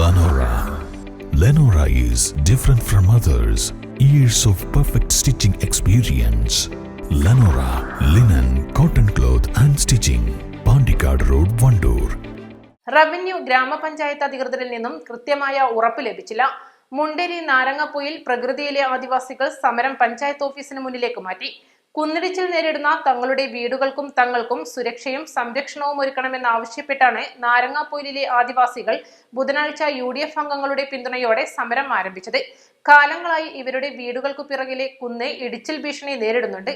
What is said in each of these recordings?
Lenora. Lenora is different from others. Years of perfect stitching experience. Lenora linen, cotton cloth and stitching. Pandikad Road, Vandoor. Revenue ഗ്രാമപഞ്ചായത്ത് അധികൃതരിൽ നിന്നും കൃത്യമായ ഉറപ്പ് ലഭിച്ചില്ല. മുണ്ടേരി നാരങ്ങപ്പൊയിൽ പ്രകൃതിയിലെ ആദിവാസികൾ സമരം പഞ്ചായത്ത് ഓഫീസിന് മുന്നിലേക്ക് മാറ്റി. കുന്നിടിച്ചിൽ നേരിടുന്ന തങ്ങളുടെ വീടുകൾക്കും തങ്ങൾക്കും സുരക്ഷയും സംരക്ഷണവും ഒരുക്കണമെന്നാവശ്യപ്പെട്ടാണ് നാരങ്ങാപ്പൊയിലിലെ ആദിവാസികൾ ബുധനാഴ്ച UDF അംഗങ്ങളുടെ പിന്തുണയോടെ സമരം ആരംഭിച്ചത്. കാലങ്ങളായി ഇവരുടെ വീടുകൾക്കു പിറകിലെ കുന്ന് ഇടിച്ചിൽ ഭീഷണി നേരിടുന്നുണ്ട്.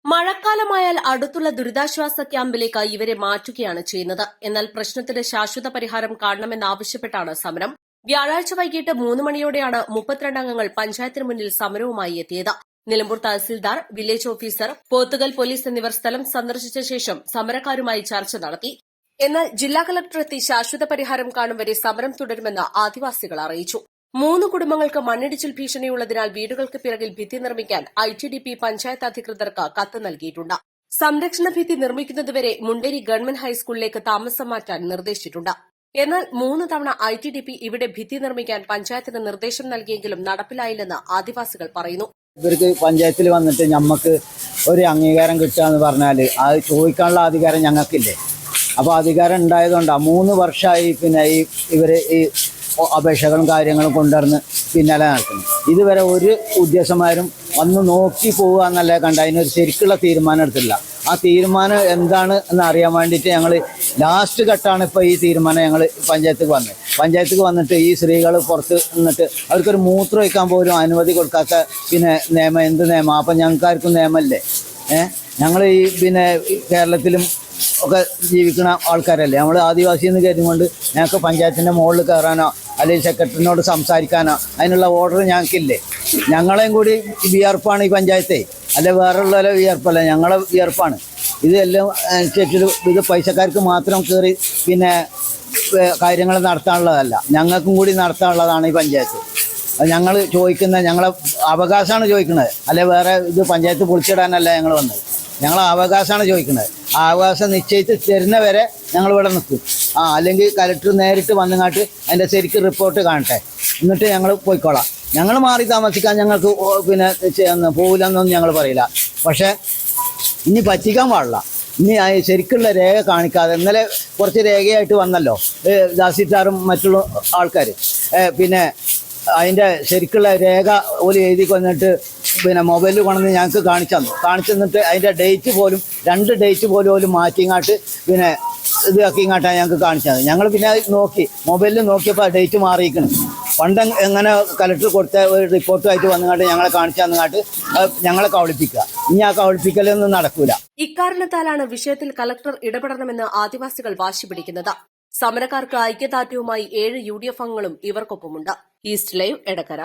മഴക്കാലമായാൽ അടുത്തുള്ള ദുരിതാശ്വാസ ക്യാമ്പിലേക്ക് ഇവരെ മാറ്റുകയാണ് ചെയ്യുന്നത്. എന്നാൽ പ്രശ്നത്തിന് ശാശ്വത പരിഹാരം കാണണമെന്നാവശ്യപ്പെട്ടാണ് സമരം. വ്യാഴാഴ്ച വൈകിട്ട് 3 മണിയോടെയാണ് 32 അംഗങ്ങൾ പഞ്ചായത്തിന് മുന്നിൽ സമരവുമായി എത്തിയത്. Nilambur tahsildar, village officer, Pothukal police എന്നിവർ സ്ഥലം സന്ദർശിച്ച ശേഷം സമരക്കാരുമായി ചർച്ച നടത്തി. എന്നാൽ ജില്ലാ കളക്ടർ എത്തി ശാശ്വത പരിഹാരം കാണും വരെ സമരം തുടരുമെന്ന് ആദിവാസികൾ അറിയിച്ചു. 3 കുടുംബങ്ങൾക്ക് മണ്ണിടിച്ചിൽ ഭീഷണിയുള്ളതിനാൽ വീടുകൾക്ക് പിറകിൽ ഭിത്തി നിർമ്മിക്കാൻ ITDP പഞ്ചായത്ത് അധികൃതർക്ക് കത്ത് നൽകിയിട്ടുണ്ട്. സംരക്ഷണ ഭിത്തി നിർമ്മിക്കുന്നതുവരെ മുണ്ടേരി ഗവൺമെന്റ് ഹൈസ്കൂളിലേക്ക് താമസം മാറ്റാൻ നിർദ്ദേശിച്ചിട്ടുണ്ട്. എന്നാൽ 3 തവണ ITDP ഇവിടെ ഭിത്തി നിർമ്മിക്കാൻ പഞ്ചായത്തിന് നിർദ്ദേശം നൽകിയെങ്കിലും നടപ്പിലായില്ലെന്ന് ആദിവാസികൾ പറയുന്നു. ഇവർക്ക് പഞ്ചായത്തിൽ വന്നിട്ട് ഞമ്മക്ക് ഒരു അംഗീകാരം കിട്ടുക എന്ന് പറഞ്ഞാൽ അത് ചോദിക്കാനുള്ള അധികാരം ഞങ്ങൾക്കില്ലേ? അപ്പോൾ അധികാരം ഉണ്ടായതുകൊണ്ടാണ് 3 വർഷമായി ഇവര് ഈ അപേക്ഷകളും കാര്യങ്ങളും കൊണ്ടുവന്ന് പിന്നാലെ നടക്കുന്നു. ഇതുവരെ ഒരു ഉദ്യോഗസ്ഥന്മാരും വന്ന് നോക്കി പോവുക എന്നല്ല കണ്ട, അതിനൊരു ശരിക്കുള്ള തീരുമാനം എടുത്തില്ല. ആ തീരുമാനം എന്താണ് എന്ന് അറിയാൻ വേണ്ടിയിട്ട് ഞങ്ങൾ ലാസ്റ്റ് ഘട്ടമാണ് ഇപ്പോൾ ഈ തീരുമാനം ഞങ്ങൾ പഞ്ചായത്തേക്ക് വന്നിട്ട് ഈ സ്ത്രീകൾ പുറത്ത് നിന്നിട്ട് അവർക്കൊരു മൂത്രം വയ്ക്കാൻ പോലും അനുമതി കൊടുക്കാത്ത നിയമം എന്ത് നിയമം? അപ്പം ഞങ്ങൾക്കാർക്കും നിയമമല്ലേ? ഞങ്ങൾ ഈ കേരളത്തിലും ഒക്കെ ജീവിക്കുന്ന ആൾക്കാരല്ലേ. നമ്മൾ ആദിവാസി എന്ന് കരുതുകൊണ്ട് ഞങ്ങൾക്ക് പഞ്ചായത്തിൻ്റെ മുകളിൽ കയറാനോ അല്ലെങ്കിൽ സെക്രട്ടറിനോട് സംസാരിക്കാനോ അതിനുള്ള ഓർഡർ ഞങ്ങൾക്കില്ലേ? ഞങ്ങളെയും കൂടി വിയർപ്പാണ് ഈ പഞ്ചായത്തെ, അല്ലെ വേറെയുള്ള വിയർപ്പല്ല, ഞങ്ങളെ വിയർപ്പാണ്. ഇതെല്ലാം അനുസരിച്ചിട്ട് ഇത് പൈസക്കാർക്ക് മാത്രം കയറി കാര്യങ്ങൾ നടത്താനുള്ളതല്ല, ഞങ്ങൾക്കും കൂടി നടത്താനുള്ളതാണ് ഈ പഞ്ചായത്ത്. ഞങ്ങൾ ഞങ്ങളെ അവകാശമാണ് ചോദിക്കുന്നത്, അല്ലെ വേറെ ഇത് പഞ്ചായത്ത് പൊളിച്ചിടാനല്ല ഞങ്ങൾ വന്നത്. ഞങ്ങളെ അവകാശമാണ് ചോദിക്കുന്നത്. ആ അവകാശം നിശ്ചയിച്ച് തരുന്നവരെ ഞങ്ങളിവിടെ നിൽക്കും. അല്ലെങ്കിൽ കലക്ടർ നേരിട്ട് വന്നുങ്ങാട്ട് അതിൻ്റെ ശരിക്കും റിപ്പോർട്ട് കാണട്ടെ, എന്നിട്ട് ഞങ്ങൾ പോയിക്കോളാം. ഞങ്ങൾ മാറി താമസിക്കാൻ ഞങ്ങൾക്ക് പോകില്ലെന്നൊന്നും ഞങ്ങൾ പറയില്ല. പക്ഷേ ഇനി പറ്റിക്കാൻ പാടില്ല. ഇനി ശരിക്കുള്ള രേഖ കാണിക്കാതെ, ഇന്നലെ കുറച്ച് രേഖയായിട്ട് വന്നല്ലോ ദാസിറ്റാറും മറ്റുള്ള ആൾക്കാർ, അതിൻ്റെ ശരിക്കുള്ള രേഖ ഒരു എഴുതി കൊന്നിട്ട് മൊബൈലിൽ കൊണ്ടുവന്ന് ഞങ്ങൾക്ക് കാണിച്ചു തന്നിട്ട് അതിൻ്റെ ഡേറ്റ് പോലും 2 ഡേറ്റ് പോലും മാറ്റിങ്ങാട്ട് ഇതാക്കിങ്ങാട്ടാണ് ഞങ്ങൾക്ക് കാണിച്ചത്. ഞങ്ങൾ നോക്കി മൊബൈലിൽ നോക്കിയപ്പോൾ ഡേറ്റ് മാറിയിരിക്കണം. പണ്ട് എങ്ങനെ കലക്ടർ കൊടുത്ത ഒരു റിപ്പോർട്ടുമായിട്ട് വന്നുകൊണ്ട് ഞങ്ങളെ കാണിച്ചു തന്നുകാട്ട് ഞങ്ങളെ കബളിപ്പിക്കുക. ഇനി ആ കബളിപ്പിക്കലൊന്നും നടക്കൂല. ഇക്കാരണത്താലാണ് വിഷയത്തിൽ കലക്ടർ ഇടപെടണമെന്ന് ആദിവാസികൾ വാശി പിടിക്കുന്നത്. സമരക്കാർക്ക് ഐക്യദാർഢ്യവുമായി 7 UDF അംഗങ്ങളും ഇവർക്കൊപ്പമുണ്ട്. East live, Edakkara.